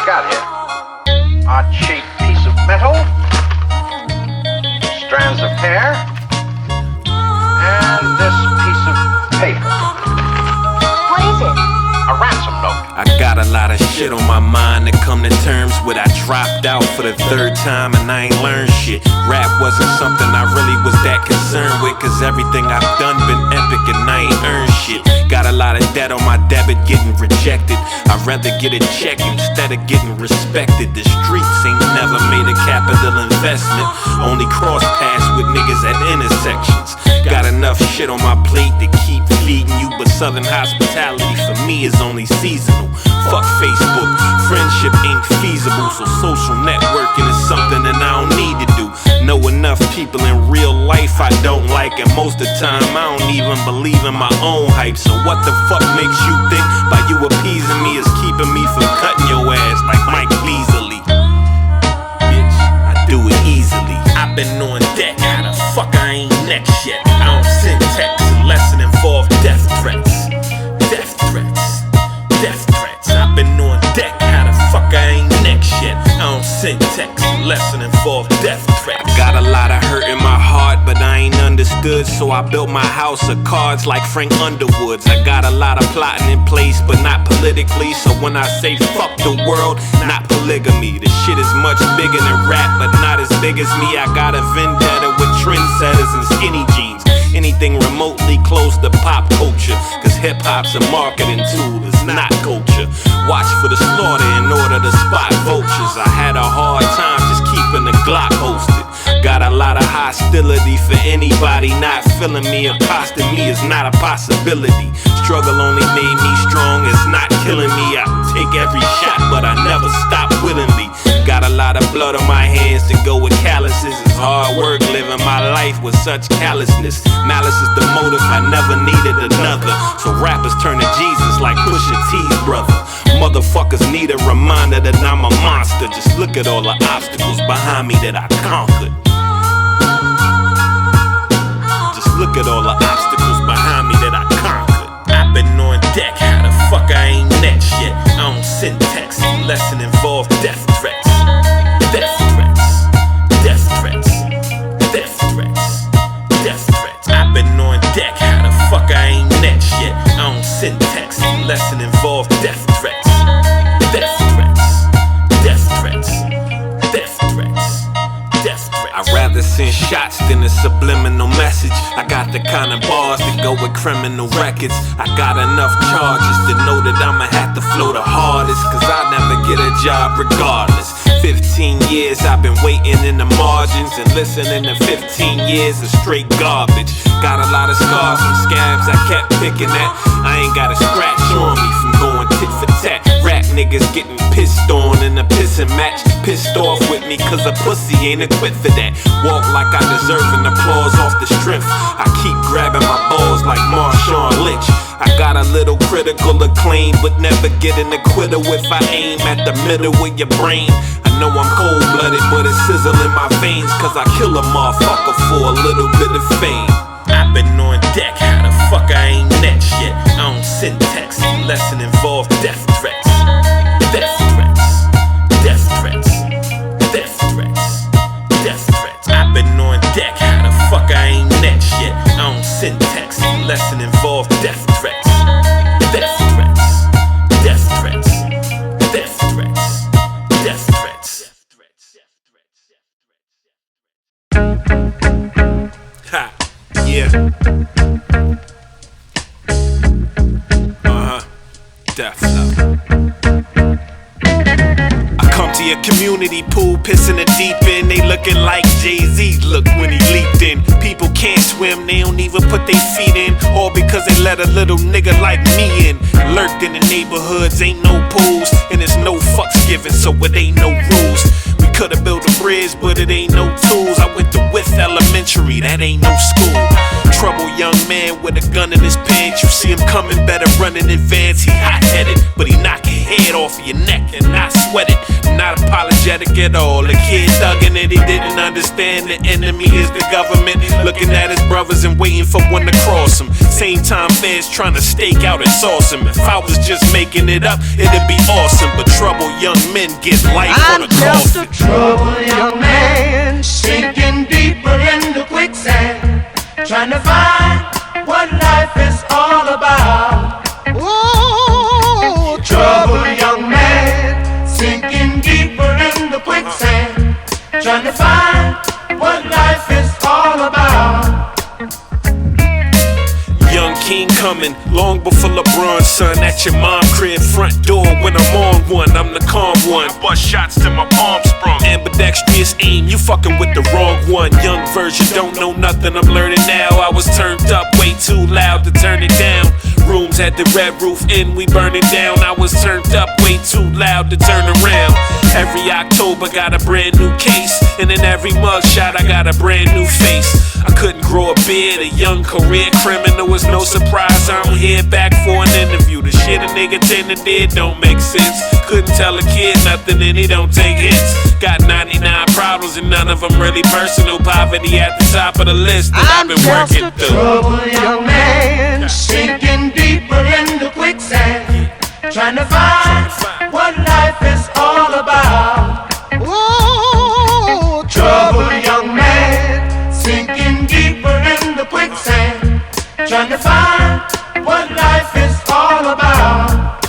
got here? Odd-shaped piece of metal, strands of hair, and this piece of paper. What is it? A ransom note. I got a lot of shit on my mind to come to terms with. I dropped out for the third time and I ain't learned shit. Rap wasn't something I really was that concerned with, cause everything I've done been epic and I ain't earned shit. Got a lot of debt on my debit getting rejected. I'd rather get a check instead of getting respected. The streets ain't never made a capital investment, only cross paths with niggas at intersections. Got enough shit on my plate to keep feeding you, but Southern hospitality for me is only seasonal. Fuck Facebook, friendship ain't feasible, so social networking is something that I don't need to do. Know enough people in real life I don't like, and most of the time I don't even believe in my own hype. So what the fuck makes you think by you appeasing me is keeping me from cutting your ass like Mike Beasley? Bitch, I do it easily. I've been on deck, how the fuck I ain't next yet? I don't send texts unless it involve death threats. Death threats, death threats. I've been on deck, how the fuck I ain't next yet? I don't send texts unless it involve death threats. I got a lot of hurt in my heart, but I ain't understood, so I built my house of cards like Frank Underwood's. I got a lot of plotting in place, but not politically, so when I say fuck the world, not polygamy. The shit is much bigger than rap, but not as big as me. I got a vendetta with trendsetters and skinny jeans. Anything remotely close to pop culture, cause hip-hop's a marketing tool, it's not culture. Watch for the slaughter in order to spot vultures. I had a hard time just keeping the Glock hosted. Got a lot of hostility for anybody not feeling me. Accosting me is not a possibility. Struggle only made me strong, it's not killing me. I take every shot, but I never stop willingly. Got a lot of blood on my hands to go with calluses. It's hard work living my life with such callousness. Malice is the motive, I never needed another. So rappers turn to Jesus like Pusha T's brother. Motherfuckers need a reminder that I'm a monster. Just look at all the obstacles behind me that I conquered. Just look at all the obstacles behind me that I conquered. I've been on deck, how the fuck I ain't next yet? I don't send texts unless it involve death threats. Death threats, death threats, death threats, death threats. I've been on deck, how the fuck I ain't next yet? I don't send texts unless it involve death threats. Death threats, death threats, death threats, death threats. I'd rather send shots than a subliminal message. I got the kind of bars that go with criminal records. I got enough charges to know that I'ma have to flow the hardest, cause I'll never get a job regardless. 15 years I've been waiting in the margins, and listening to 15 years of straight garbage. Got a lot of scars from scabs I kept picking at. I ain't got a scratch on me from going tit for tat. Rap niggas getting pissed on in a pissing match. Pissed off with me cause a pussy ain't equipped for that. Walk like I deserve an applause off the strength. I keep grabbing my balls like Marshawn Lynch. I got a little critical acclaim, but never get an acquittal if I aim at the middle of your brain. I know I'm cold-blooded, but it's sizzle in my veins, cause I kill a motherfucker for a little bit of fame. I've been on deck, how the fuck I ain't next yet? I don't send texts unless it involve death threats. Death threats, death threats, death threats, death threats. I've been on deck, how the fuck I ain't next yet? I don't send texts unless it involve death threats. Death threats, death threats, death threats, death threats. Ha, yeah. Dephlow. I come to your community pool, pissing the deep end. They looking like Jay-Z looked when he leaped in. People can't swim, they don't even put their feet in. All because they let a little nigga like me in. Lurked in the neighborhoods, ain't no pools, and there's no fucks given, so it ain't no rules. We could've built a bridge, but it ain't no tools. I went to With Elementary, that ain't no school. Trouble young man with a gun in his pants. You see him coming, better run in advance. He hot-headed, but he knocking head off of your neck and not sweat it. Not apologetic at all. A kid thugging it, he didn't understand the enemy is the government. Looking at his brothers and waiting for one to cross him. Same time feds trying to stake out and sauce him. If I was just making it up, it'd be awesome. But troubled young men get life on a coffin. I'm just a troubled young man, sinking deeper into quicksand, trying to find what life is all about. Ooh, troubled young man, sinking deeper into quicksand, trying to find what life is all about. Young king coming, long before LeBron's son. At your mom crib front door when I'm on one. I'm the calm one. I bust shots till my palms sprung. Ambidextrous aim, you fucking with the wrong one. Young version, don't know nothing, I'm learning now. I was turned up way too loud to turn it down. Rooms had the red roof in, we burn it down. I was turned up way too loud to turn around. Every October got a brand new case, and in every mugshot I got a brand new face. I couldn't grow a beard, a young career criminal was no surprise. I don't hear back for an interview. The shit a nigga tend to did don't make sense. Couldn't tell a kid nothing and he don't take hits. Got 99 problems and none of them really personal. Poverty at the top of the list that I've been working through. I'm just a troubled young man, sinking deeper into quicksand, trying to find what life is all about. Ooh, troubled young man, sinking deeper into quicksand, trying to find what life is all about.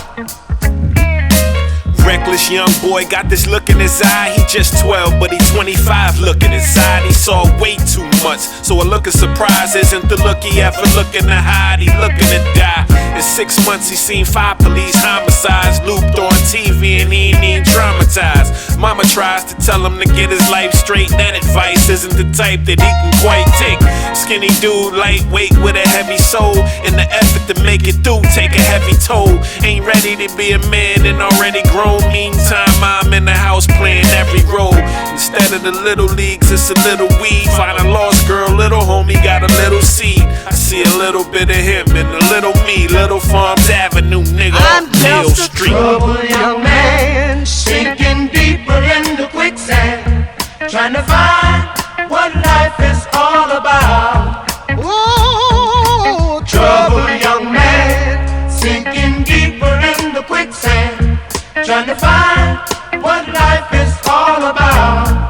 Reckless young boy got this look in his eye. He just 12, but he's 25 looking inside. He saw way too much, so a look of surprise isn't the look he ever looking to hide. He looking to die. In 6 months he seen 5 police homicides looped on TV and he ain't even traumatized. Mama tries to tell him to get his life straight. That advice isn't the type that he can quite take. Skinny dude, lightweight with a heavy soul. In the effort to make it through, take a heavy toll. Ain't ready to be a man and already grown. Meantime, I'm in the house playing every role. Instead of the little leagues, it's a little weed. Find a lost girl, little homie got a little seed. I see a little bit of him and a little me. Little Farms Avenue, nigga, I'm Neil just a Street. troubled young man, sinking deeper into quicksand, trying to find what life is all about. Ooh, troubled young man, sinking deeper into quicksand, trying to find what life is all about.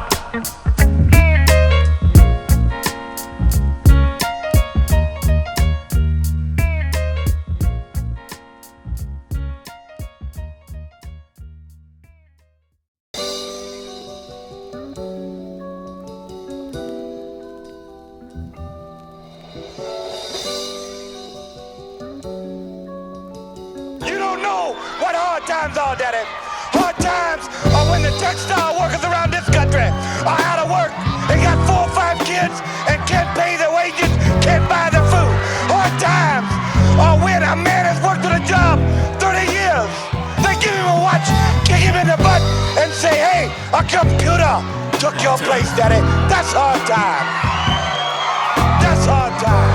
You don't know what hard times are, Daddy. Hard times are when the textile workers around this country are out of work. They got 4 or 5 kids and can't pay their wages, can't buy their food. Hard times are when a man has worked on a job 30 years. They give him a watch, kick him in the butt, and say, hey, a computer took your place, Daddy. That's hard time. That's hard time.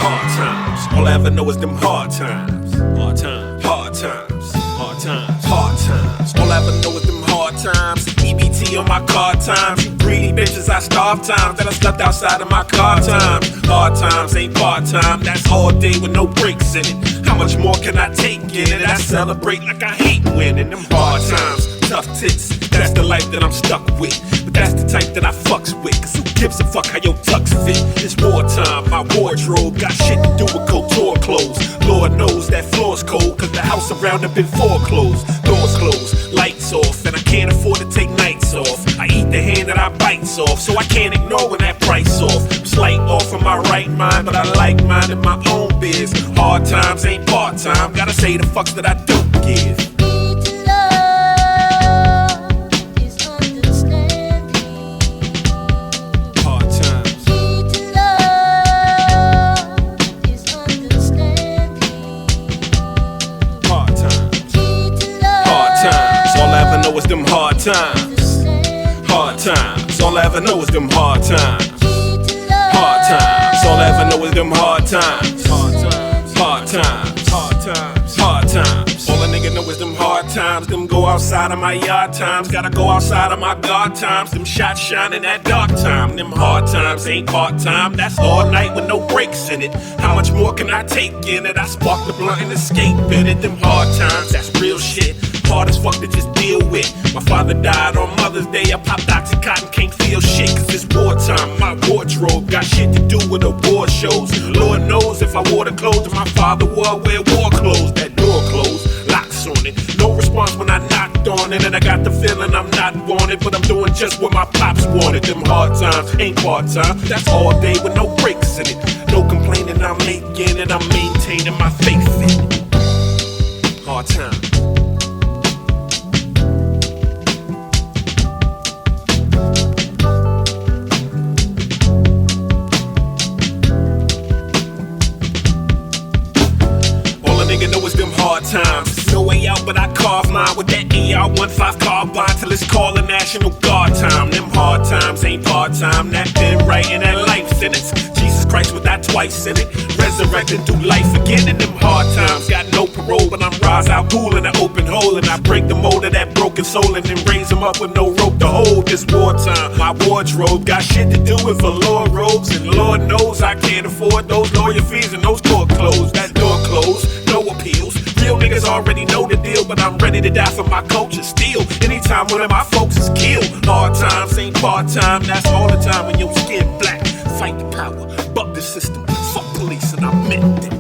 Hard times. All I ever know is them hard times. Hard times. Hard times. Hard times. Hard times. All I ever know is them hard times. EBT on my card times. You greedy bitches, I starve times. That I slept outside of my car times. Hard times ain't part time. That's all day with no breaks in it. How much more can I take in it? I celebrate like I hate winning. Them hard times. Tough tits. That's the life that I'm stuck with. But that's the type that I fucks with. Cause who gives a fuck how your tux fit? It's wartime. My wardrobe got shit to do with couture clothes. Lord knows that floor's cold. Cause the house around it been foreclosed. Doors closed, lights off, and I can't afford to take nights off. I eat the hand that I bites off, so I can't ignore when that price off. I'm slight off in my right mind, but I like mine in my own biz. Hard times ain't part time. Gotta say the fucks that I don't give. Know is them hard times. Hard times. All I ever know is them hard times. Hard times. All I ever know is them hard times. Hard times. Hard times. Hard times. Hard times. All a nigga nigga know it's them hard times. Them go outside of my yard times. Gotta go outside of my guard times. Them shots shining at dark time. Them hard times ain't part time. That's all night with no breaks in it. How much more can I take in it? I spark the blunt and escape in it. Them hard times, that's real shit. Hard as fuck to just deal with. My father died on Mother's Day. I popped Oxycontin, can't feel shit cause it's wartime. My wardrobe got shit to do with award shows. Lord knows if I wore the clothes that my father wore, I wear war clothes. That door closed, locks on it. No response when I knocked on it. And I got the feeling I'm not wanted, but I'm doing just what my pops wanted. Them hard times ain't part time. That's all day with no breaks in it. No complaining I'm making and I'm maintaining my faith in it. Hard time. Times. No way out, but I carve mine with that AR-15 carbine till it's called a National Guard time. Them hard times ain't part-time. That been right in that life sentence. Jesus Christ with that twice in it. Resurrected through life again in them hard times. Got no parole, but I'm rise out cool in an open hole. And I break the mold of that broken soul and then raise them up with no rope to hold. This wartime. My wardrobe got shit to do with velour robes. And Lord knows I can't afford those lawyer fees and those court clothes. That door closed, no appeals. Real niggas already know the deal, but I'm ready to die for my culture still. Anytime one of my folks is killed. Hard times ain't part-time, that's all the time when your skin black. Fight the power, buck the system, fuck police, and I meant it.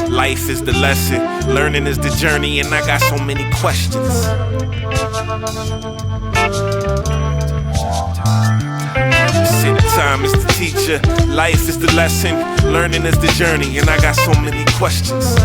Life is the lesson, learning is the journey, and I got so many questions. Time is the teacher, life is the lesson, learning is the journey, and I got so many questions.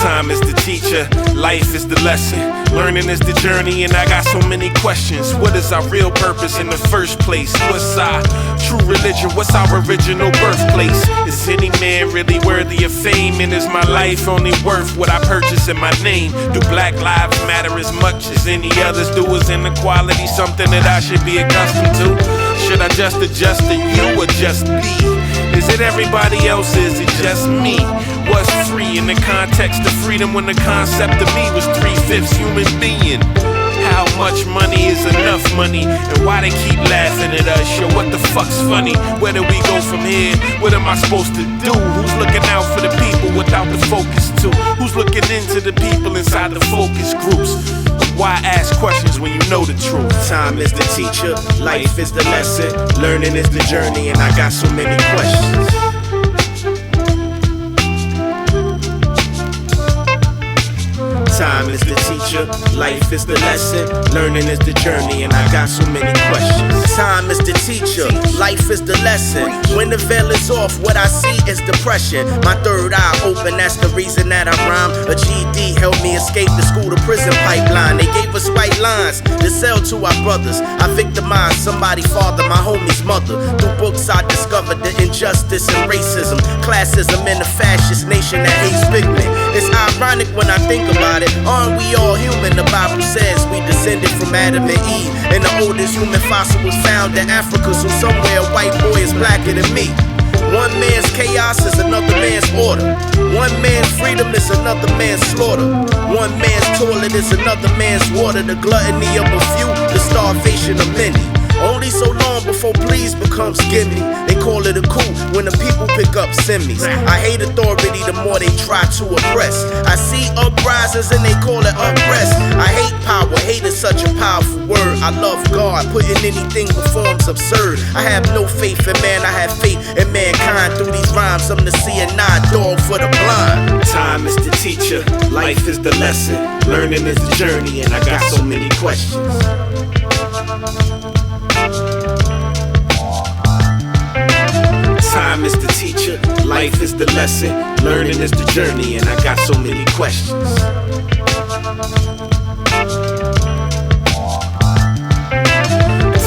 Time is the teacher, life is the lesson, learning is the journey, and I got so many questions. What is our real purpose in the first place? What's our true religion? What's our original birthplace? Is any man really worthy of fame? And is my life only worth what I purchase in my name? Do Black Lives matter as much as any others do? Is inequality something that I should be accustomed to? Should I just adjust to you or just be? Is it everybody else? Is it just me? What's free in the context of freedom when the concept of me was 3/5 human being? How much money is enough money? And why they keep laughing at us? Yo, what the fuck's funny? Where do we go from here? What am I supposed to do? Who's looking out for the people without the focus too? Who's looking into the people inside the focus groups? Why ask questions when you know the truth? Time is the teacher, life is the lesson, learning is the journey, and I got so many questions. Time is the teacher, life is the lesson, learning is the journey, and I got so many questions. Time is the teacher, life is the lesson. When the veil is off, what I see is depression. My third eye open, that's the reason that I rhyme. A GED helped me escape the school to prison pipeline. They gave us white lines to sell to our brothers. I victimized somebody father, my homie's mother. Through books I discovered the injustice and racism, classism in the fascist nation that hates pigment. It's ironic when I think about it. Aren't we all human? The Bible says we descended from Adam and Eve, and the oldest human fossil was found in Africa, so somewhere a white boy is blacker than me. One man's chaos is another man's order. One man's freedom is another man's slaughter. One man's toilet is another man's water. The gluttony of a few, the starvation of many. Only so long before before please becomes gimme. They call it a coup when the people pick up semis. I hate authority the more they try to oppress. I see uprisings and they call it unrest. I hate power, hate is such a powerful word. I love God, putting anything before's absurd. I have no faith in man, I have faith in mankind. Through these rhymes, I'm the seeing eye dog for the blind. Time is the teacher, life is the lesson, learning is the journey, and I got so many questions. Time is the teacher, life is the lesson, learning is the journey, and I got so many questions.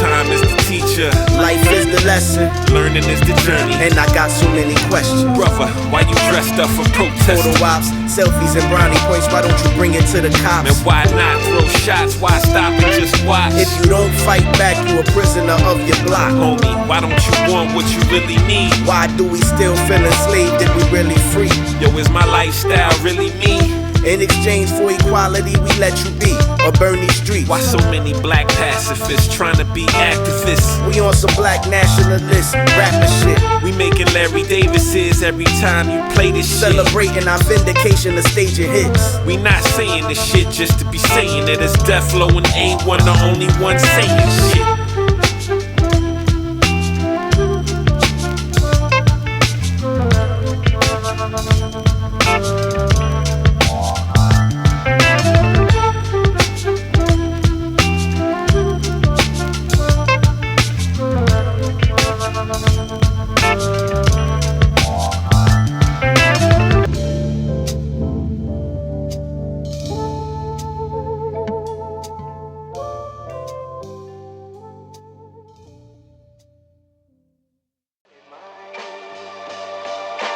Time is the teacher, life is the lesson, learning is the journey, and I got so many questions. Brother, why you dressed up for protest? Photo ops, selfies and brownie points, why don't you bring it to the cops? And why not throw shots, why stop and just watch? If you don't fight back, you a prisoner of your block. Homie, why don't you want what you really need? Why do we still feel enslaved if we really free? Yo, is my lifestyle really me? In exchange for equality, we let you be or burn these streets. Why so many black pacifists trying to be activists? We on some black nationalists, rapper shit. We making Larry Davises every time you play this shit. Celebrating our vindication of staging hits. We not saying this shit just to be saying it. It's Dephlow and A1 the only one saying shit.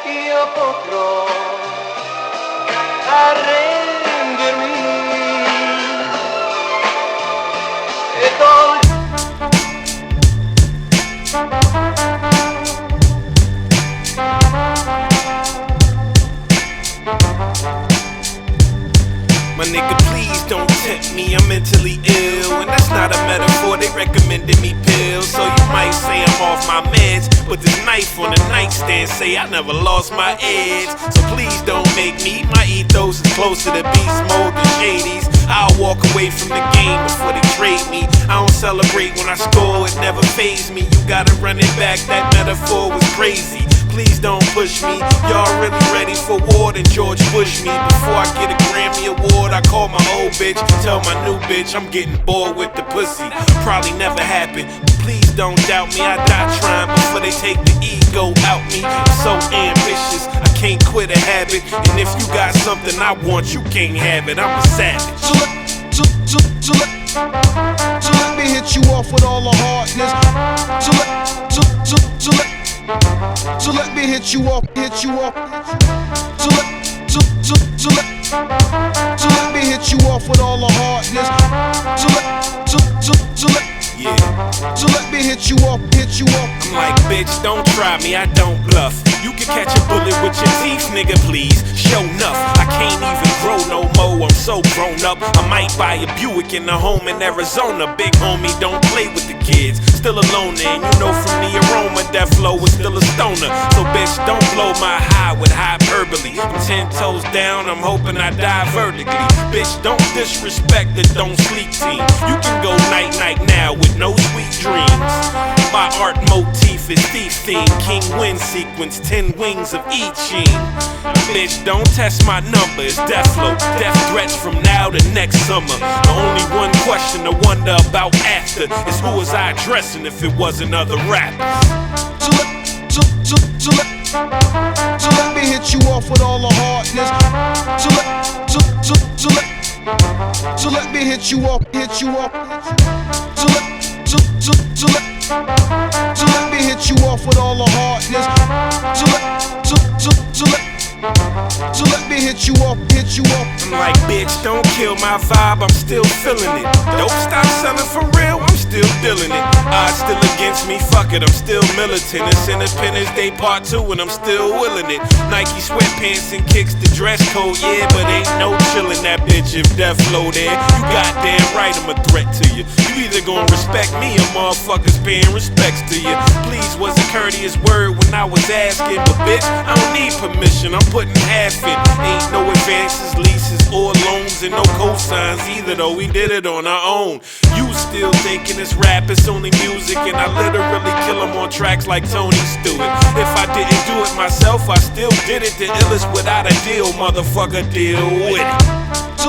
Io potrò arrendermi e My nigga, please don't tempt me, I'm mentally ill. And that's not a metaphor, they recommended me pills. So you might say I'm off my meds, but this knife on the nightstand say I never lost my edge. So please don't make me, my ethos is closer to beast mode than shadies. I'll walk away from the game before they trade me. I don't celebrate when I score, it never fazed me. You gotta run it back, that metaphor was crazy. Please don't push me, y'all really ready for war, then George Bush me. Before I get a Grammy award, I call my old bitch, tell my new bitch I'm getting bored with the pussy. Probably never happened, please don't doubt me. I die trying before they take the ego out me. I'm so ambitious, I can't quit a habit. And if you got something I want, you can't have it, I'm a savage. So let me hit you off with all the hardness. So let me hit you off. So let me hit you off with all the hardness. So let me hit you off. I'm like, bitch, don't try me, I don't bluff. You can catch a bullet with your teeth, nigga, please. Show enough, I can't even grow no more, I'm so grown up. I might buy a Buick in a home in Arizona. Big homie, don't play with the kids. Still alone, and you know from the aroma, Dephlow is still a stoner. So bitch, don't blow my high with hyperbole. I'm 10 toes down, I'm hoping I die vertically. Bitch, don't disrespect the don't sleep team. You can go night-night now with no sweet dreams. My art motif is thief theme, king win sequence, 10 wings of I Ching. Bitch, don't test my number, it's Dephlow. Death threats from now to next summer. The only one question to wonder about after is who was I addressing if it wasn't other rappers. So let me hit you off with all the hardness. So let me hit you off. So let me hit you off with all the hardness. So let me hit you off. I'm like, bitch, don't kill my vibe, I'm still feeling it. Dope stop selling for real, I'm still dealing it. Odds still against me, fuck it, I'm still militant. It's Independence Day Part 2 and I'm still willing it. Nike sweatpants and kicks the dress code, yeah, but ain't no chillin' that bitch if Dephlow there. You goddamn right I'm a threat to you. You either gon' respect me or motherfuckers paying respects to you. Please was a courteous word when I was asking, but bitch, I don't need permission, I'm putting half in. Ain't no advances, leases, or loans, and no cosigns either, though we did it on our own. You still thinking it's rap, it's only music, and I literally kill them on tracks like Tony Stewart. If I didn't do it myself, I still did it. The illest without a deal, motherfucker, deal with it. So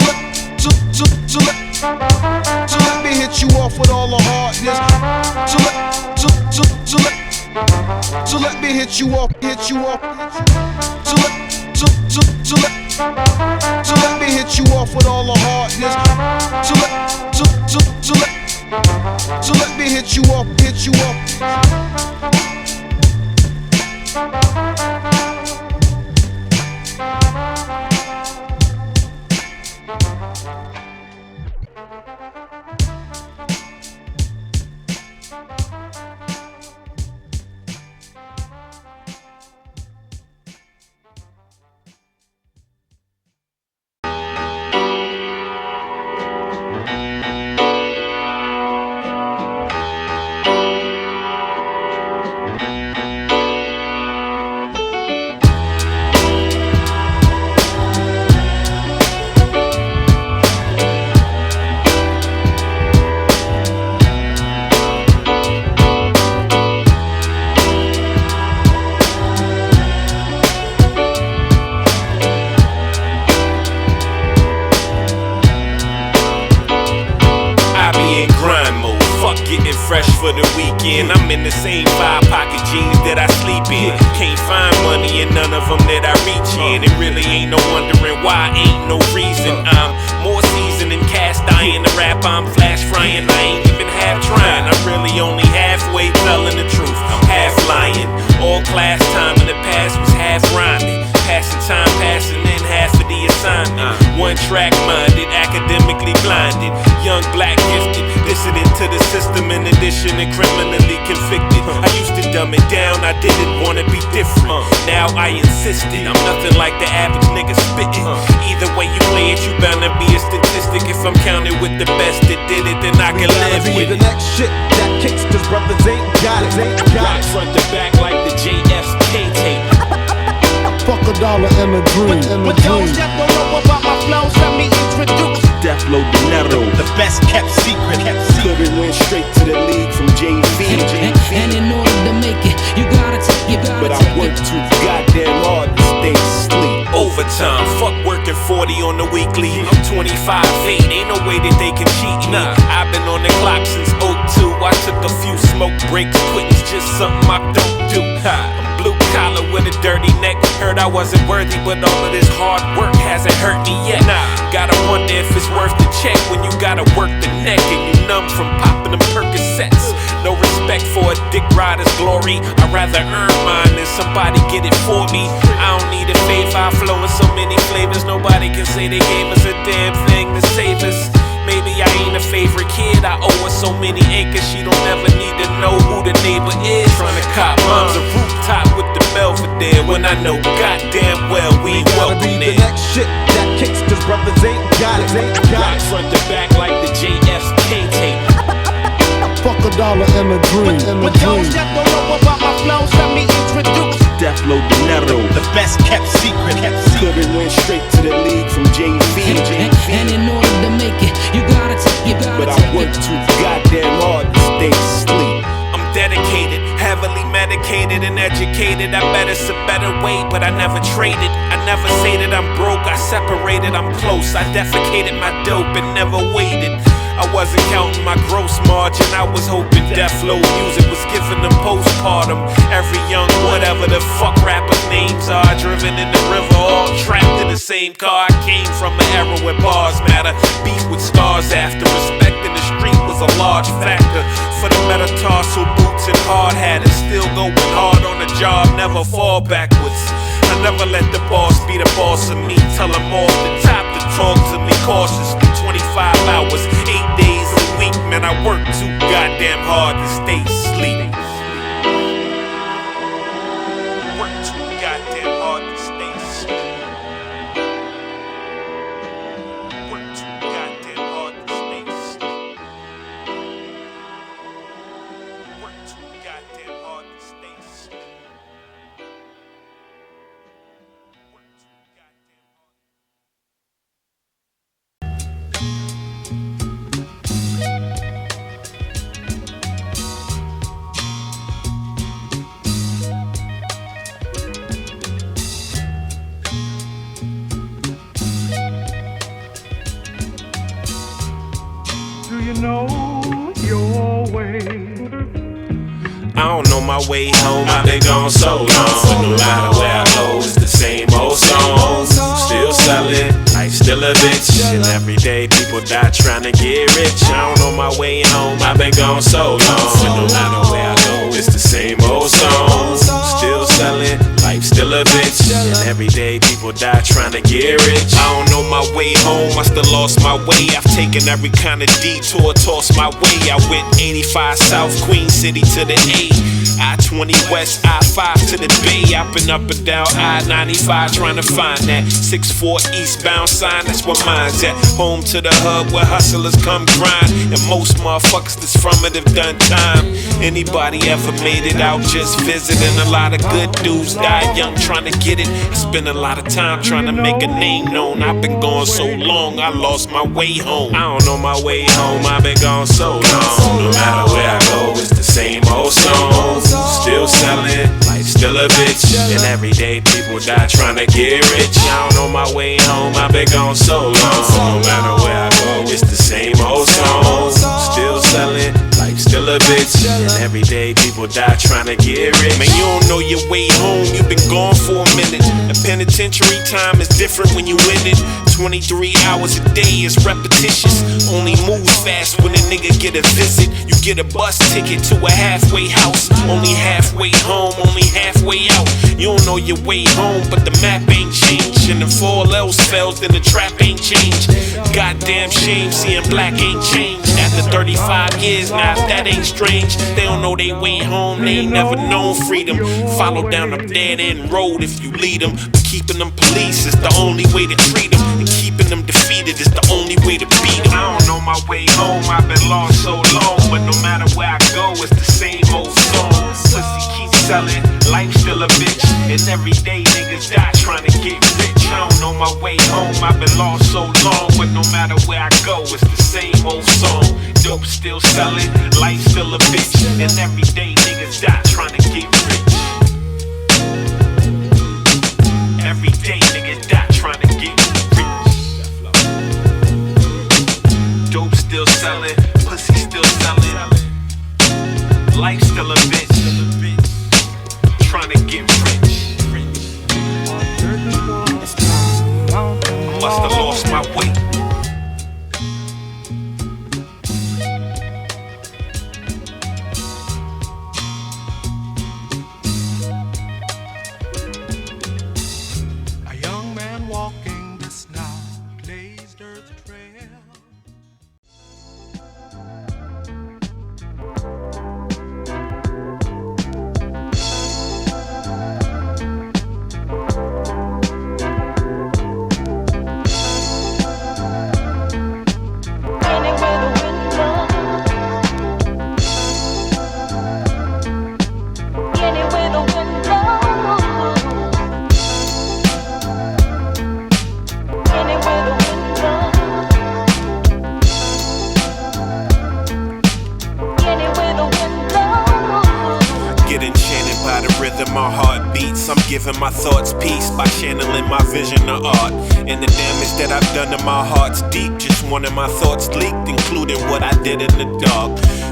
let me hit you off with all the hardness. So let me hit you off. So let me hit you off with all the hardness. So let me hit you off. Fresh for the weekend, I'm in the same 5-pocket jeans that I sleep in. Can't find money in none of them that I reach in. It really ain't no wondering why, ain't no reason. I'm more seasoned than cast iron. The rap I'm flash frying, I ain't even half trying. I'm really only halfway telling the truth, half lying. All class time in the past was half rhyming. Passing time, passing in half of the assignment. One track minded, academically blinded. Young black gifted, dissident to the system in addition and criminally convicted. I used to dumb it down, I didn't wanna be different. Now I insisted, I'm nothing like the average nigga spitting. Either way you play it, you bound to be a statistic. If I'm counted with the best that did it, then I can live with the it. next shit that kicks, cause brothers ain't got it. Got it front to back like the JFK tape. Fuck $1 and a dream. But those that don't know about my flows, let me introduce Dephlow Dinero, the best kept secret. couldn't win straight to the league from JV. And in order to make it, you gotta But I work too goddamn hard to stay asleep. Overtime, fuck working 40 on the weekly. I'm 25-8, ain't no way that they can cheat me. I've been on the clock since 02. I took a few smoke breaks, quitting's just something I don't do. I'm blue collar with a dirty neck. Heard I wasn't worthy, but all of this hard work hasn't hurt me yet. Gotta wonder if it's worth the check when you gotta work the neck and you numb from popping them Percocets. No respect for a dick rider's glory. I'd rather earn mine than somebody get it for me. I don't need a favor, I flow in so many flavors. Nobody can say they gave us a damn thing to save us. Maybe I ain't a favorite kid, I owe her so many acres. She don't ever need to know who the neighbor is. Tryna cop moms a rooftop with the Belvedere, when I know goddamn well we ain't welcome the there. next shit that kicks, cause brothers ain't got it. Got it front to back like the JFK tape. Fuck $1 and a dream. But those that don't know about my flows, let me introduce Dephlow Dinero, the best kept secret. couldn't win straight to the league from JV. And in order to make it, you gotta But I work too goddamn hard to stay asleep. I'm dedicated, heavily medicated and educated. I bet it's a better way, but I never traded. I never say that I'm broke, I separated, I'm close. I defecated my dope and never waited. I wasn't counting my gross margin, I was hoping Dephlow music was given them postpartum. Every young whatever the fuck rappers' names are, driven in the river, all trapped in the same car. I came from an era where bars matter, beef with scars after. Respect in the street was a large factor. For the metatarsal boots and hard hat, and still going hard on the job, never fall backwards. I never let the boss be the boss of me. Tell him off the top to talk to me cautiously. 25 hours, 8 days a week, man, I work too goddamn hard to stay asleep. my way home, I've been gone so long. But no matter where I go, it's the same old song. Still selling, life still a bitch. And every day people die trying to get rich. I don't know my way home, I've been gone so long. But no matter where I go, it's the same old song. Still selling, life still a bitch. And every day people die trying to get rich. I don't know my way home, I still lost my way. I've taken every kind of detour, tossed my way. I went 85 South, Queen City to the A, I-20 West, I-5 to the Bay. I've been up and down I-95 trying to find that 6-4 eastbound sign, that's where mine's at. Home to the hub where hustlers come grind. And most motherfuckers that's from it have done time. Anybody ever made it out just visiting? A lot of good dudes died young trying to get it. I spent a lot of time trying to make a name known. I've been gone so long, I lost my way home. I don't know my way home, I've been gone so long. No matter where I go, it's the same old song. Still selling, life still a bitch. And every day people die trying to get rich. I don't know my way home, I've been gone so long. No matter where I go, it's the same old song. Still selling, life still a bitch. And every day people die trying to get rich. Man, you don't know your way home, you've been gone for a minute. The penitentiary time is different when you in it. 23 hours a day is repetitious. Only move fast when a nigga get a visit. You get a bus ticket to a halfway house. Only halfway home, only halfway out. You don't know your way home, but the map ain't changed. And if all else fails, then the trap ain't changed. Goddamn shame, seeing black ain't changed. After 35 years, now if that ain't strange. They don't know they way home, they ain't never known freedom. Follow down a dead end road if you lead them. But keeping them police is the only way to treat them. And keeping them defeated is the only way to beat them. I don't know my way home, I've been lost so long. But no matter where I go, it's the same old song. Pussy keeps selling, life still a bitch. And every day niggas die trying to get rich. I don't know my way home, I've been lost so long. But no matter where I go, it's the same old song. Dope still selling, life still a bitch. And every day niggas die trying to get rich. Every day niggas die trying to get rich. Dope still selling, pussy still selling. Life still a bitch. Trying to get rich. Must have lost my way. A young man walking this now blazed earth trail. My heart beats, I'm giving my thoughts peace by channeling my vision to art. And the damage that I've done to my heart's deep. Just one of my thoughts leaked, including what I did in the dark.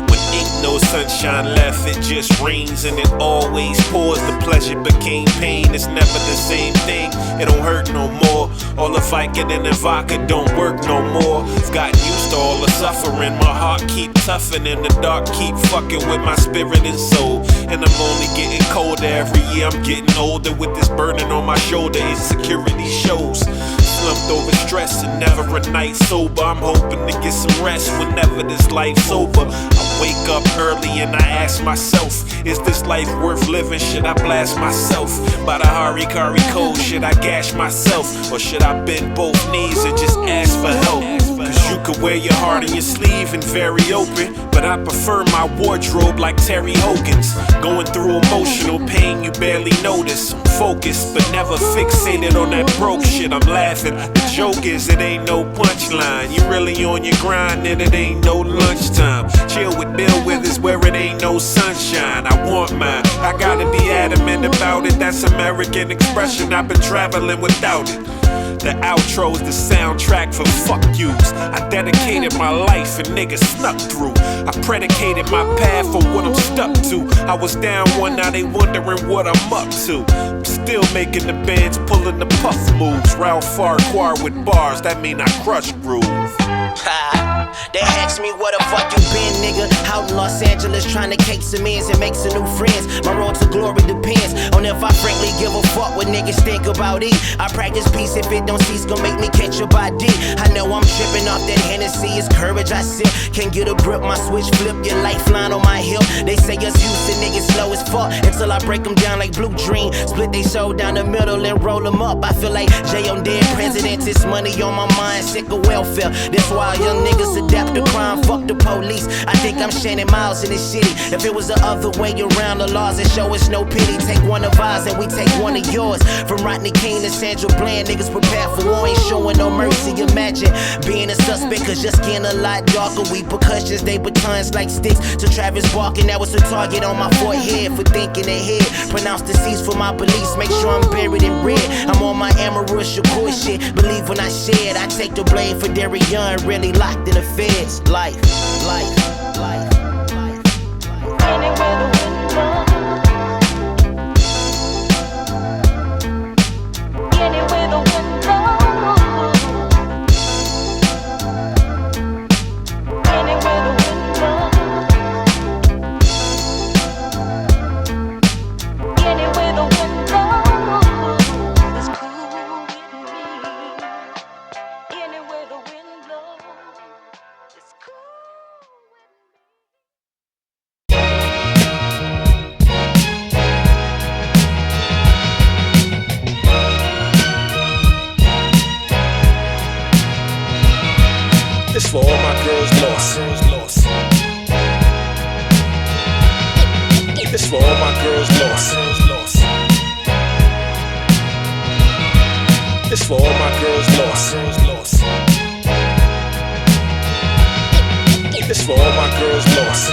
When ain't no sunshine left, it just rains and it always pours. The pleasure became pain, it's never the same thing. It don't hurt no more. All the Vicodin and vodka don't work no more. I've gotten used to all the suffering. My heart keep toughin' in the dark, keep fucking with my spirit and soul. And I'm only getting colder every year. I'm getting older with this burden on my shoulder. Insecurity shows. Slumped over stress and never a night sober. I'm hoping to get some rest whenever this life's over. I wake up early and I ask myself, is this life worth living? Should I blast myself? By the Harikari code, should I gash myself? Or should I bend both knees and just ask for help? Cause you could wear your heart on your sleeve and very open, but I prefer my wardrobe like Terry Hogan's. Going through emotional pain you barely notice. I'm focused but never fixated on that broke shit. I'm laughing. The joke is it ain't no punchline. You really on your grind and it ain't no lunchtime. Chill with Bill Withers where it ain't no sunshine. I want mine, I gotta be adamant about it. That's American expression, I've been traveling without it. The outro's the soundtrack for fuck yous. I dedicated my life and niggas snuck through. I predicated my path for what I'm stuck to. I was down one, now they wondering what I'm up to. I'm still making the bands, pulling the puff moves. Ralph Farquhar with bars, that mean I crush groove. They ask me where the fuck you been, nigga. Out in Los Angeles trying to cake some ends and make some new friends. My road to glory depends on if I frankly give a fuck what niggas think about it. I practice peace, if it don't cease, gon' make me catch your body. I know I'm tripping off that Hennessy, it's courage I sip. Can't get a grip, my switch flip, your lifeline on my hip. They say us Houston niggas slow as fuck until I break them down like Blue Dream. Split they soul down the middle and roll them up. I feel like Jay on dead presidents, it's money on my mind, sick of welfare. That's why young niggas adapt to crime, fuck the police. I think I'm Shannon Miles in this city. If it was the other way around, the laws that show us no pity. Take one of ours and we take one of yours. From Rodney King to Sandra Bland, niggas prepare for war, ain't showing no mercy. Imagine being a suspect cause your skin a lot darker. We percussions, they batons like sticks. To Travis Barker, that was a target on my forehead for thinking ahead. Pronounce deceased for my beliefs, make sure I'm buried in red. I'm on my Amarillo Shakur shit. Believe when I shed, I take the blame for Derry Young, really locked in the feds. Life. Anywhere the wind blows. Anywhere the wind blows. Anywhere the wind blows. Anywhere the wind blows. It's cool with me. Anywhere the wind blows. It's cool with me. This for all my girls lost. This for all my girls lost. This for all my girls lost. This for all my girls lost.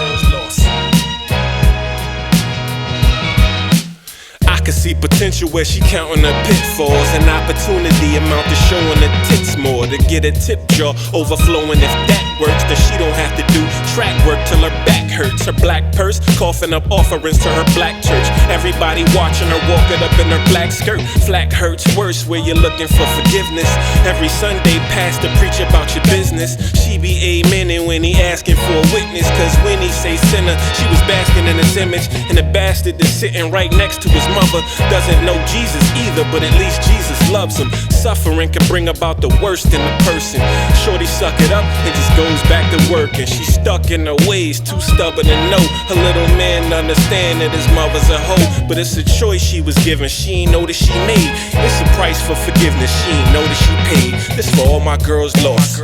I can see potential where she counting her pitfalls. An opportunity amount to showing her tits more. To get a tip jar overflowing. If that works, then she don't have to do track work till her back hurts. Her black purse coughing up offerings to her black church. Everybody watching her walk it up in her black skirt. Flack hurts worse where you're looking for forgiveness. Every Sunday pastor preach about your business. She be amening when he asking for a witness. Cause when he say sinner, she was basking in his image. And the bastard that's sitting right next to his mother doesn't know Jesus either, but at least Jesus loves him. Suffering can bring about the worst in the person. Shorty suck it up and just goes back to work. And she's stuck in her ways, too stubborn to know. Her little man understand that his mother's a hoe, but it's a choice she was given, she ain't know that she made. It's a price for forgiveness, she ain't know that she paid. This for all my girls lost.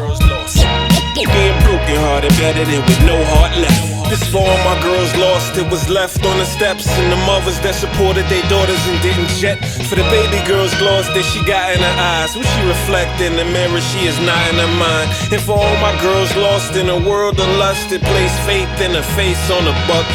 Being broken hearted better than with no heart left. This for all my girls lost, it was left on the steps. And the mothers that supported their daughters and didn't jet. For the baby girls lost that she got in her eyes. When she reflect in the mirror, she is not in her mind. And for all my girls lost in a world of lust, it placed faith in her face on a buck.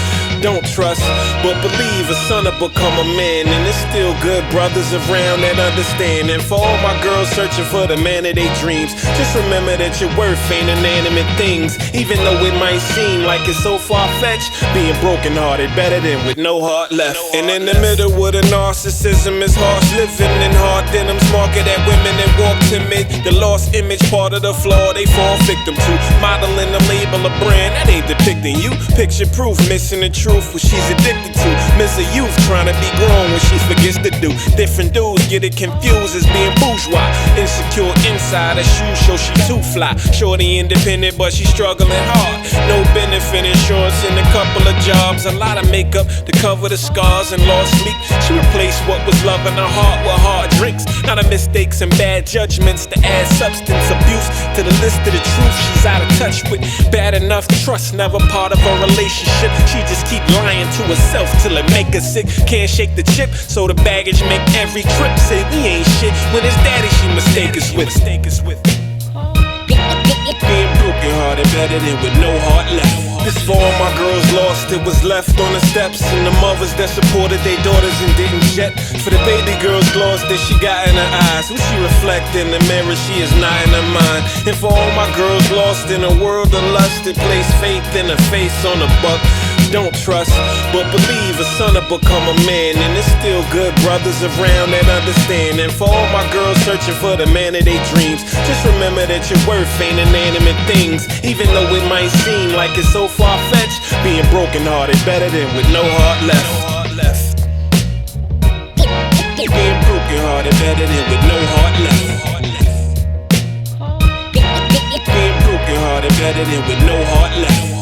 Don't trust, but believe a son will become a man. And there's still good brothers around that understand. And for all my girls searching for the man of their dreams, just remember that your worth ain't inanimate things. Even though it might seem like it's so far-fetched, being broken-hearted better than with no heart left. And in the middle with a narcissism is harsh living and hard denims market at women that walk timid. The lost image part of the flaw they fall victim to. Modeling a label, a brand that ain't depicting you. Picture proof, missing the truth. What she's addicted to. Miss a youth trying to be grown when she forgets to do. Different dudes get it confused as being bourgeois. Insecure inside, her shoes show she too fly. Shorty independent but she struggling hard. No benefit insurance and a couple of jobs. A lot of makeup to cover the scars and lost sleep. She replaced what was love in her heart with hard drinks. Not a mistakes and bad judgments to add substance abuse to the list of the truth she's out of touch with. Bad enough trust, never part of a relationship. She just keep lying to herself till it make her sick. Can't shake the chip, so the baggage make every trip. Say we ain't shit when it's daddy she mistake us with. Being broken hearted better than with no heart left. This for all my girls lost, it was left on the steps. And the mothers that supported their daughters and didn't yet. For the baby girl's gloss that she got in her eyes, who she reflect in the mirror, she is not in her mind. And for all my girls lost in a world of lust that place faith in a face on a buck. Don't trust, but believe a son will become a man. And there's still good brothers around that understand. And for all my girls searching for the man of their dreams, just remember that your worth ain't inanimate things. Even though it might seem like it's so far-fetched, being broken-hearted better than with no heart left. Being broken-hearted better than with no heart left. Being broken-hearted better than with no heart left.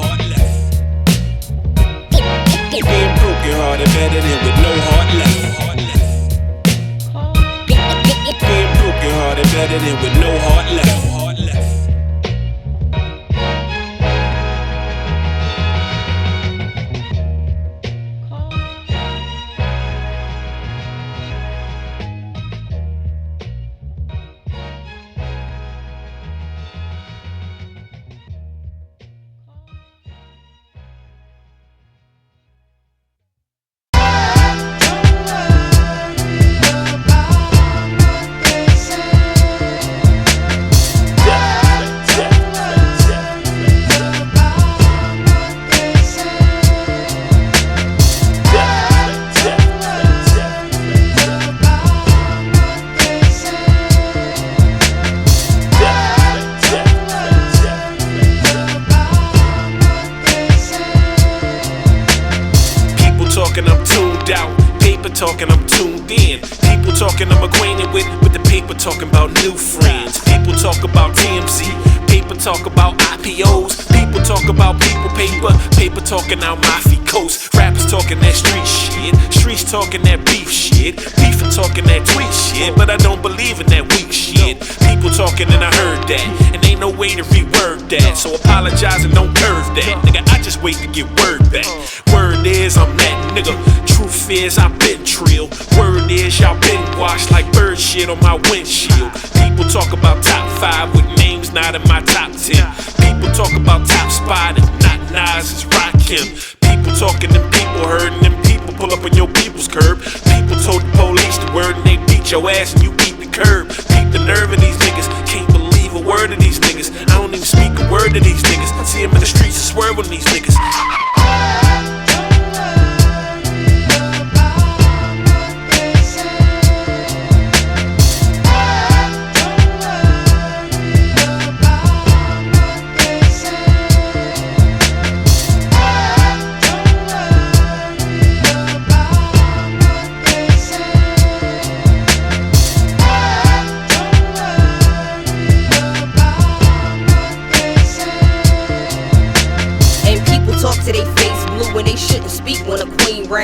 Being broken-hearted better than with no heart left. Being broken-hearted better than with no heart left. Talking, I'm tuned in. People talking, I'm acquainted with the paper talking about new friends. People talk about TMZ, paper talk about IPOs. People talk about people, paper talking out Mafia Coast. Rappers talking that street shit, streets talking that beef shit, beef and talking that tweet shit. But I don't believe in that weak shit. People talking and I heard that, and ain't no way to reword that. So apologize and don't curve that, nigga. I just wait to get word back. Word is I'm that nigga. Truth is I've been trill. Word is y'all been washed like bird shit on my windshield. People talk about top 5 with names not in my top 10. People talk about top spot and not Nas is Rakim. People talking and people hurting and people pull up on your people's curb. People told the police the word and they beat your ass and you beat the curb. Beat the nerve of these niggas. Can't believe a word of these niggas. I don't even speak a word of these niggas. See them in the streets and swerve on these niggas.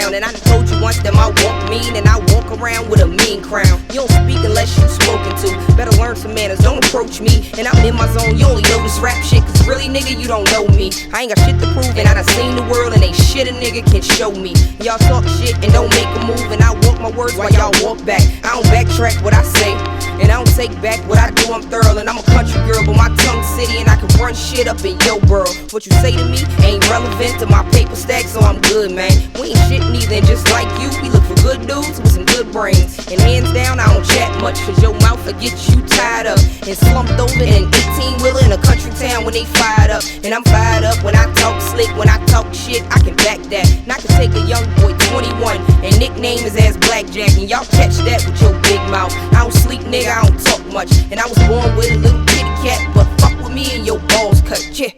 And I told you once that my walk mean and I walk around with a mean crown. You don't speak unless you spoken to. Better learn some manners, don't approach me. And I'm in my zone, you only know this rap shit. Cause really nigga, you don't know me. I ain't got shit to prove and I done seen the world and ain't shit a nigga can show me. Y'all talk shit and don't make a move and I walk my words while y'all walk back. I don't backtrack what I say and I don't take back what I do, I'm thorough. And I'm a country girl but my tongue city and I can run shit up in your world. What you say to me ain't relevant to my paper stack, so I'm good, man. We ain't shit neither, and just like you, we look for good dudes with some good brains. And hands down, I don't chat much, cause your mouth will get you tied up and slumped over in an 18-wheeler in a country town when they fired up. And I'm fired up when I talk slick, when I talk shit, I can back that. And I can take a young boy, 21, and nickname his ass Blackjack, and y'all catch that with your big mouth. I don't sleep, nigga, I don't talk much, and I was born with a little kitty cat, but fuck with me and your balls cut, yeah.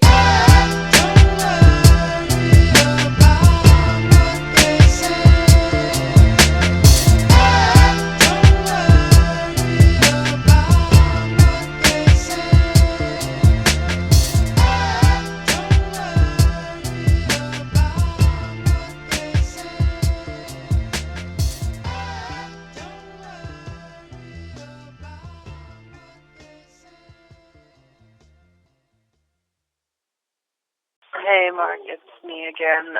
Hey Mark, it's me again.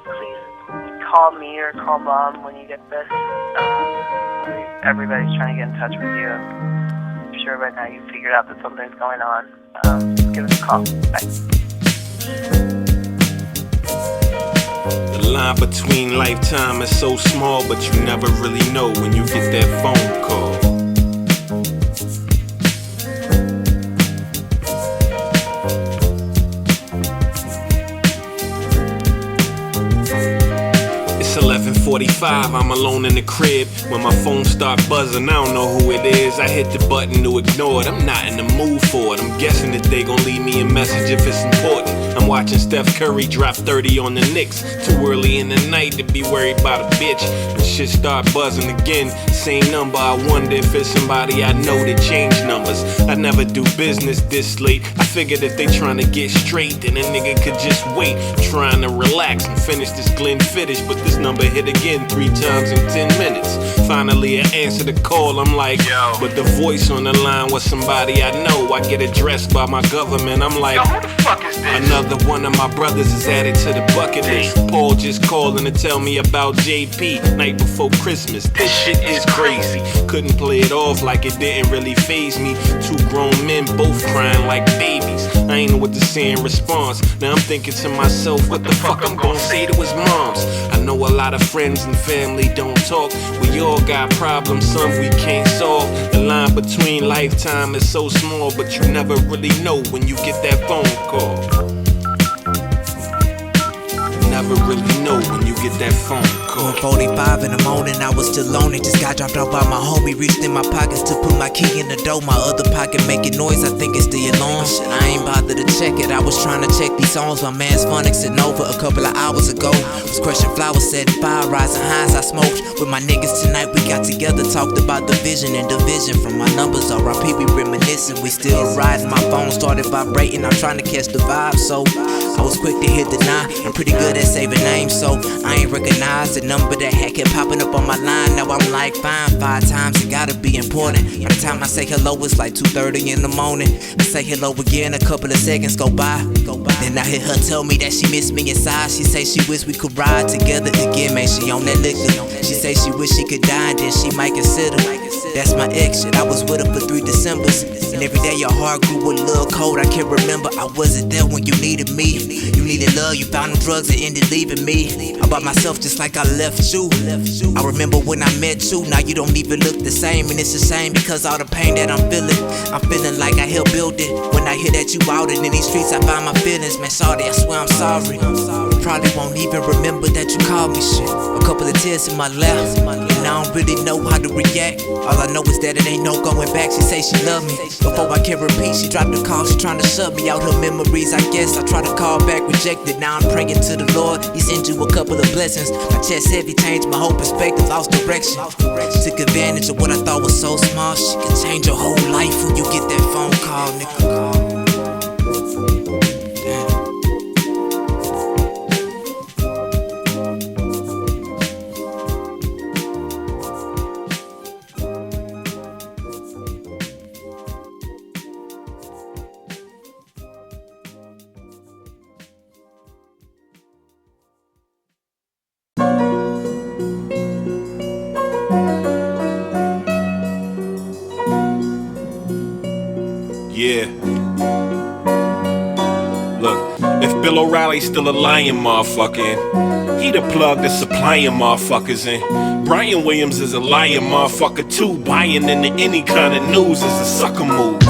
Please call me or call Mom when you get this. Everybody's trying to get in touch with you. I'm sure by now you've figured out that something's going on. Just give us a call. Bye. The line between lifetime is so small, but you never really know when you get that phone call. It's 11:45, I'm alone in the crib. When my phone start buzzing, I don't know who it is. I hit the button to ignore it, I'm not in the mood for it. I'm guessing that they gon' leave me a message if it's important. I'm watching Steph Curry drop 30 on the Knicks. Too early in the night to be worried about a bitch. When shit start buzzing again, same number, I wonder if it's somebody I know that changed numbers. I never do business this late. I figured if they tryna get straight, then a nigga could just wait. I'm trying to relax and finish this Glenfiddich, but this number hit again 3 times in 10 minutes. Finally I answer the call, I'm like, yo. But the voice on the line was somebody I know. I get addressed by my government, I'm like, yo, who the fuck is this? Another one of my brothers is added to the bucket list. Paul just calling to tell me about JP, night before Christmas. This shit is crazy. Couldn't play it off like it didn't really faze me. 2 grown men both crying like babies. I ain't know what to say in response. Now I'm thinking to myself, what the fuck I'm gonna say to his moms? I know a lot of friends and family don't talk. We all got problems, some we can't solve. The line between lifetime is so small, but you never really know when you get that phone call. Never really know when you get that phone call. 1:45 in the morning, I was still on it. Just got dropped off by my homie. Reached in my pockets to put my key in the door. My other pocket making noise, I think it's the alarm. Shit, I ain't bothered to check it. I was trying to check these songs. My man's Phoniks sitting over a couple of hours ago. Was crushing flowers, setting fire, rising highs. I smoked with my niggas tonight. We got together, talked about the vision and division. From my numbers, RIP, we reminiscing. We still riding. My phone started vibrating. I'm trying to catch the vibe, so I was quick to hit the 9. I'm pretty good at saving names, so I ain't recognize the number that had kept popping up on my line. Now I'm like, fine, 5 times, it gotta be important. By the time I say hello, it's like 2:30 in the morning. I say hello again, a couple of seconds go by. Then I hear her tell me that she miss me inside. She say she wish we could ride together again, man, she on that liquor. She say she wish she could die and then she might consider. That's my ex shit, I was with her for 3 Decembers. And every day your heart grew a little cold. I can't remember, I wasn't there when you needed me. You needed love, you found them drugs and ended leaving me. I bought myself just like I left you. I remember when I met you, now you don't even look the same. And it's a shame because all the pain that I'm feeling like I helped build it. When I hear that you out and in these streets I find my feelings. Man, sorry, I swear I'm sorry. Probably won't even remember that you called me shit. A couple of tears in my lap, and I don't really know how to react. All I know is that it ain't no going back. She say she love me, before I can repeat, she dropped the call. She trying to shut me out her memories, I guess. I try to call back, rejected. Now I'm praying to the Lord, he sent you a couple of blessings. My chest heavy, changed my whole perspective, lost direction. Took advantage of what I thought was so small. She can change your whole life when you get that phone call, nigga. Yeah. Look, if Bill O'Reilly's still a lying motherfucker, he the plug that's supplying motherfuckers in. Brian Williams is a lying motherfucker too. Buying into any kind of news is a sucker move.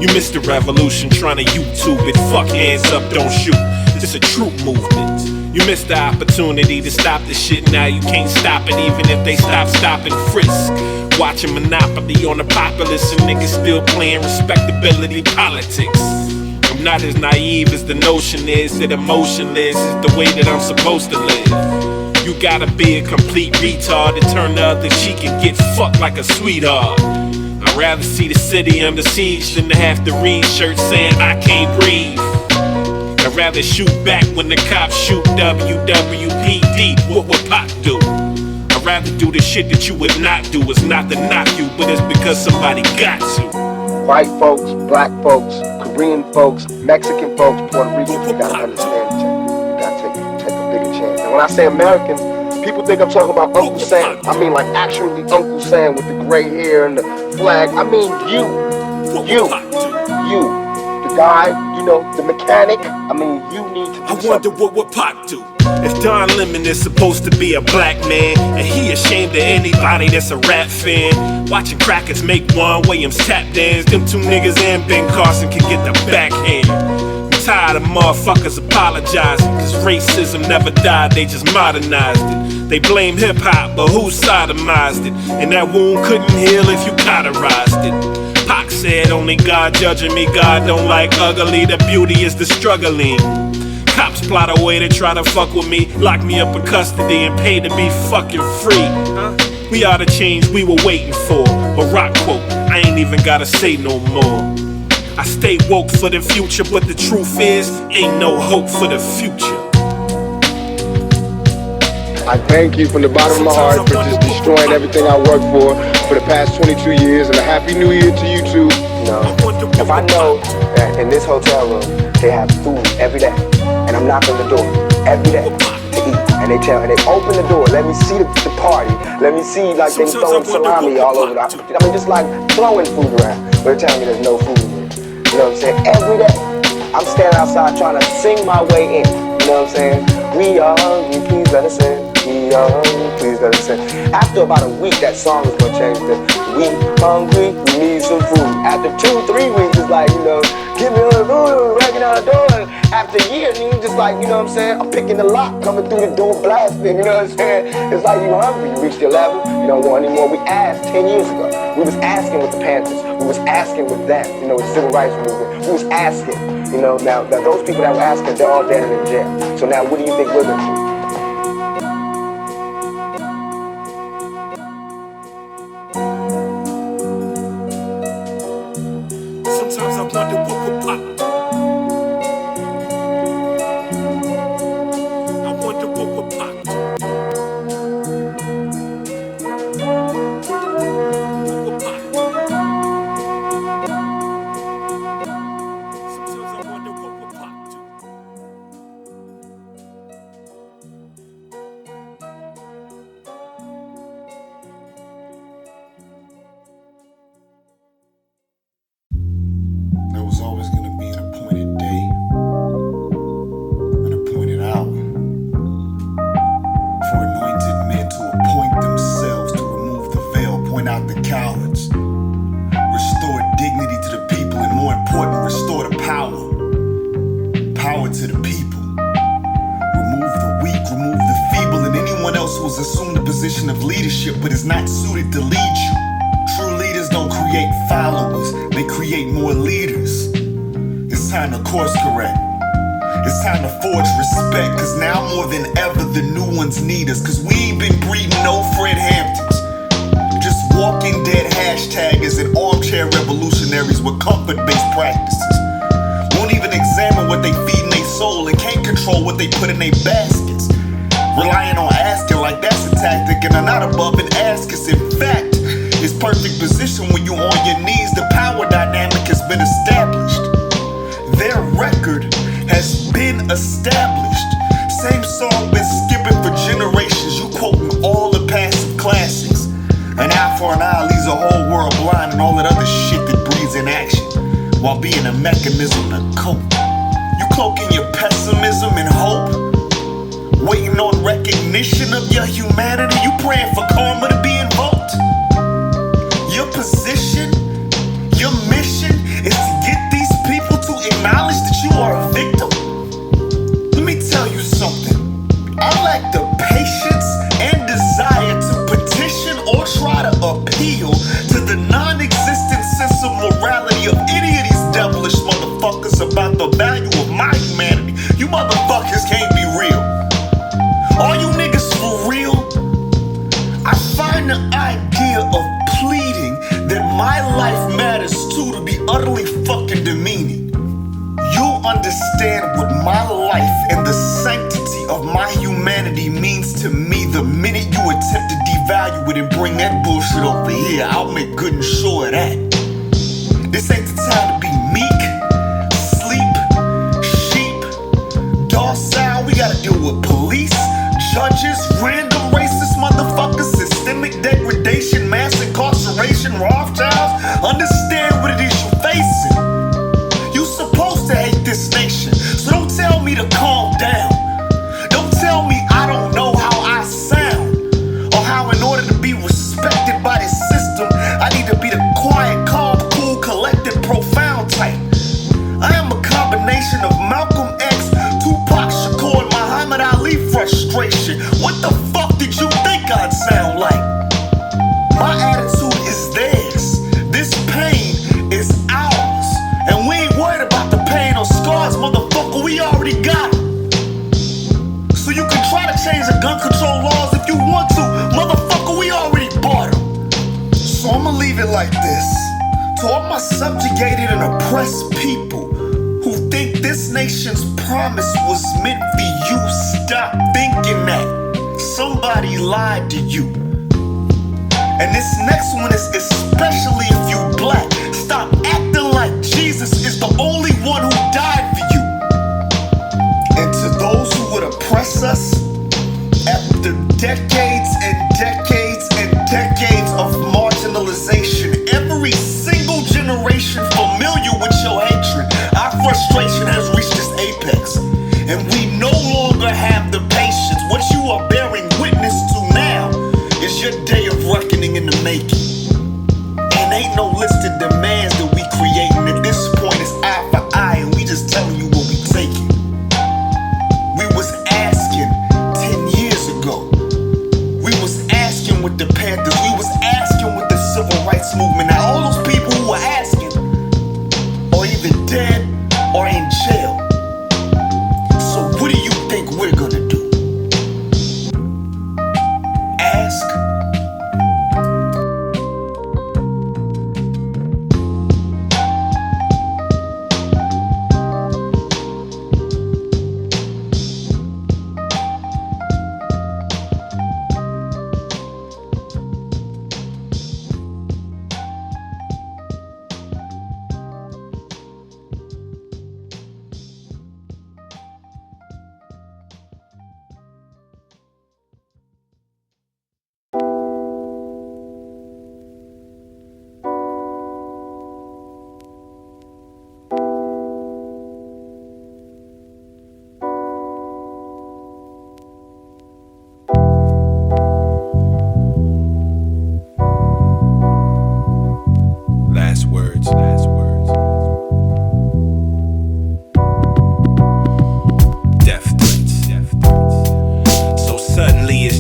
You missed the revolution trying to YouTube it. Fuck hands up, don't shoot. It's a troop movement. You missed the opportunity to stop this shit. Now you can't stop it even if they stop and frisk. Watching Monopoly on the populace and niggas still playing respectability politics. I'm not as naive as the notion is that emotionless is the way that I'm supposed to live. You gotta be a complete retard to turn the other cheek and get fucked like a sweetheart. I'd rather see the city under siege than to have to read shirts saying I can't breathe. I'd rather shoot back when the cops shoot WWPD. What would Pop do? I'd rather do the shit that you would not do. It's not to knock you, but it's because somebody got to. White folks, black folks, Korean folks, Mexican folks, Puerto Ricans, you gotta understand each other. You gotta take a bigger chance. And when I say Americans, people think I'm talking about Uncle Sam. I mean like actually Uncle Sam with the gray hair and the flag. I mean you, the guy, you know, the mechanic. I mean, you need to do I wonder what would Pac do if Don Lemon is supposed to be a black man and he ashamed of anybody that's a rap fan. Watching crackers make Juan Williams tap dance, them two niggas and Ben Carson can get the backhand. I'm tired of motherfuckers apologizing, cause racism never died, they just modernized it. They blame hip-hop, but who sodomized it? And that wound couldn't heal if you cauterized it. Pac said, only God judging me, God don't like ugly, the beauty is the struggling. Cops plot a way to try to fuck with me, lock me up in custody and pay to be fucking free. We are the change we were waiting for. But rock quote, I ain't even gotta say no more. I stay woke for the future, but the truth is, ain't no hope for the future. I thank you from the bottom of my heart for just destroying everything I worked for the past 22 years, and a happy new year to you too. You know, if I know that in this hotel room they have food every day, and I'm knocking the door every day to eat, and they open the door, let me see the party, let me see like they throwing salami all over I mean, just like throwing food around, but they're telling me there's no food in here. You know what I'm saying? Every day, I'm standing outside trying to sing my way in. You know what I'm saying? We are hungry, please let us in. We are hungry, please let us in. After about a week, that song is gonna change to we hungry, we need some food. After 2-3 weeks, it's like, you know, give me a little food, breaking out the door. After a year, you just like, you know what I'm saying? I'm picking the lock, coming through the door, blasting, you know what I'm saying? It's like you hungry, you reached your level, you don't want any more. We asked 10 years ago. We was asking with the Panthers. We was asking with that, you know, the civil rights movement. We was asking, you know, now those people that were asking, they're all dead and in jail. So now what do you think we're gonna do? Sometimes I wonder what would Pac do. I wonder what would Pac do. What would Pac do? Sometimes I wonder what would Pac do. There was always going to be an appointed day, an appointed hour, for anointed men to appoint themselves to remove the veil, point out the cowards, restore dignity to the people, and more important, restore the power to the people. Remove the weak, remove the feeble, and anyone else who has assumed a position of leadership but is not suited to lead you. True leaders don't create followers, they create more leaders. It's time to course correct. It's time to forge respect, cause now more than ever the new ones need us. Cause we ain't been breeding no Fred Hamptons, just walking dead hashtaggers and armchair revolutionaries with comfort-based practices. Won't even examine what they feed in their soul and can't control what they put in their baskets. Relying on asking like that's a tactic, and are not above an ask us. In fact, it's perfect position when you on your knees. The power dynamic has been established. Their record has been established. Same song been skipping for generations. You quoting all the passive classics. An eye for an eye leaves a whole world blind, and all that other shit that breeds inaction while being a mechanism to cope. You cloaking your pessimism and hope, waiting on recognition of your humanity. You praying for karma to be invoked. Your position, your mission is to get these people to acknowledge that you are a victim. Let me tell you something. I lack the patience and desire to petition or try to appeal to the non-existent sense of morality of any of these devilish motherfuckers about the value of my humanity. You motherfuckers can't be real. Are you niggas for real? I find the idea of pleading that my life matters too to be utterly fucking demeaning. You'll understand what my life and the sanctity of my humanity means to me the minute you attempt to devalue it and bring that bullshit over here. I'll make good and sure of that. This ain't the time to be meek, sleep, sheep, docile. We gotta deal with police, judges, random racist motherfuckers, systemic degradation, mass incarceration, Rothschilds. Understand what it is you're facing. You supposed frustration. What the fuck did you think I'd sound like? My attitude is theirs. This pain is ours. And we ain't worried about the pain or scars, motherfucker, we already got it. So you can try to change the gun control laws if you want to, motherfucker, we already bought them. So I'ma leave it like this. To all my subjugated and oppressed people who think this nation's promise was meant for you, stop thinking that. Somebody lied to you. And this next one is especially if you black. Stop acting like Jesus is the only one who died for you. And to those who would oppress us, after decades and decades and decades of marginalization, every single generation familiar with your hatred, our frustration has reached its apex. And we no longer have the patience. What you are bearing witness to now is your day of reckoning in the making. And ain't no listed demands that we creating. At this point it's eye for eye and we just telling you what we taking. We was asking 10 years ago. We was asking with the Panthers. We was asking with the Civil Rights Movement. Now all those people who were asking are either dead or in jail. So what do you think we're gonna do? Ask?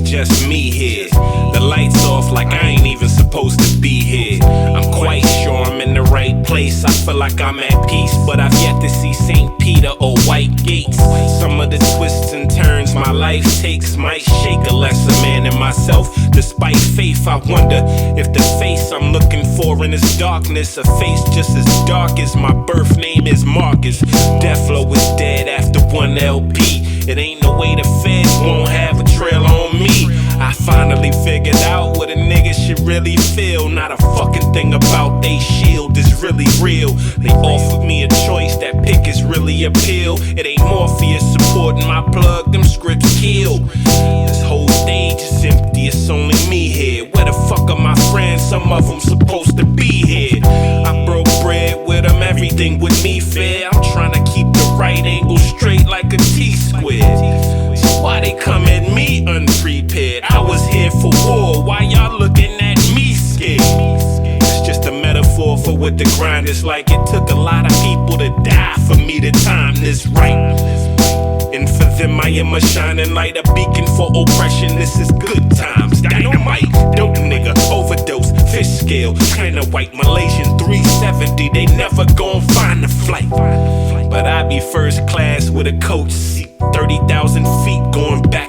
Just me here. The lights off like I ain't even supposed to be here. I'm quite sure I'm in the right place. I feel like I'm at peace, but I've yet to see St. Peter or white gates. Some of the twists and turns my life takes might shake a lesser man in myself. Despite faith, I wonder if the face I'm looking for in this darkness, a face just as dark as my birth name is Marcus. Dephlow is dead after one LP. It ain't no way the feds won't have a trail on me. I finally figured out what a nigga should really feel. Not a fucking thing about they shield is really real. They offered me a choice, that pick is really a pill. It ain't Morpheus supporting my plug, them scripts kill. This whole stage is empty, it's only me here. Where the fuck are my friends? Some of them supposed to be here. I broke bread with them, everything with me fair. I'm trying to keep the right angle straight like a T-square. So why they come at me unprepared? I was here for war, why y'all looking at me scared? It's just a metaphor for what the grind is like. It took a lot of people to die for me to time this right. And for them I am a shining light, a beacon for oppression. This is good times. Dynamite, dope nigga, overdose, fish scale, China white, Malaysian 370. They never gon' find the flight. But I be first class with a coach seat, 30,000 feet going back